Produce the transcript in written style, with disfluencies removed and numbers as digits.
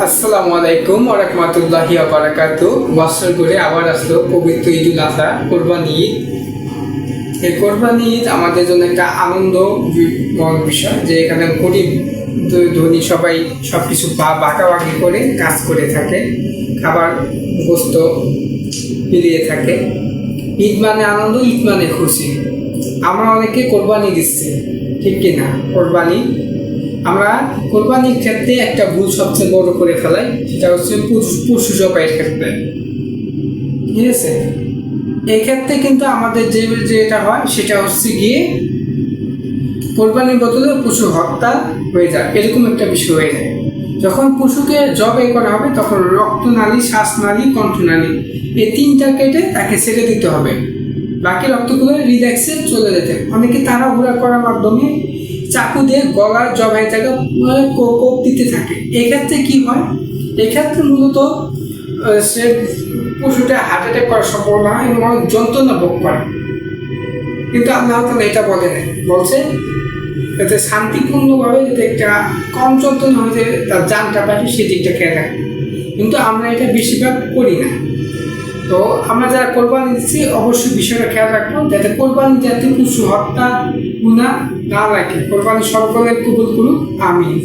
আসসালামু আলাইকুম ওয়া রাহমাতুল্লাহি ওয়া বারাকাতুহু। বছর ঘুরে আবার আসলো পবিত্র ঈদুল আযহা, কোরবানি ঈদ। এই কোরবানি ঈদ আমাদের জন্য একটা আনন্দময় বিষয়, যে এখানে গরিব ধনী সবাই সব কিছু ভাগাভাগি করে কাজ করে থাকে, খাবার গোস্ত মিলিয়ে থাকে। ঈদ মানে আনন্দ, ঈদ মানে খুশি। আমরা অনেকে কোরবানি দিচ্ছি, ঠিক কিনা? আমরা কোরবানির ক্ষেত্রে একটা ভুল সবচেয়ে বড় করে ফেলাই, সেটা হচ্ছে পশু জবাইয়ের ক্ষেত্রে। ঠিক আছে, এই ক্ষেত্রে কিন্তু আমাদের যেটা হয় সেটা হচ্ছে গিয়ে কোরবানির বদলে পশু হত্যা হয়ে যায়, এরকম একটা বিষয় হয়ে যায়। যখন পশুকে জবাই করা হবে তখন রক্তনালী, শ্বাসনালী, কণ্ঠনালী এই তিনটা কেটে তাকে ছেড়ে দিতে হবে। বাকি রক্তগুলো রিল্যাক্সে চলে যেতে। অনেকে তাড়াহুড়া করার মাধ্যমে চাকু দিয়ে গলার জবাই জায়গা কোপ দিতে থাকে। এক্ষেত্রে কি হয়? এক্ষেত্রে মূলত সে পশুটা হার্ট অ্যাটাক করার সম্ভাবনা হয় এবং অনেক যন্ত্রণা ভোগ করে। কিন্তু আল্লাহ তাআলা এটা বলে নাই, বলছে যাতে শান্তিপূর্ণভাবে যাতে একটা কম যন্ত্রণা হয়ে যায়, তার জানটা পাখি সেদিকটা খেয়াল রাখে। কিন্তু আমরা এটা বেশিরভাগ করি না। তো আমরা যারা কোরবানি দিচ্ছি অবশ্যই বিষয়টা খেয়াল রাখবো, যাতে কোরবানি জাতীয় পশু হত্যা গুনাহ না লাগে। কোরবানি সকলের কবুল করুক, আমিন।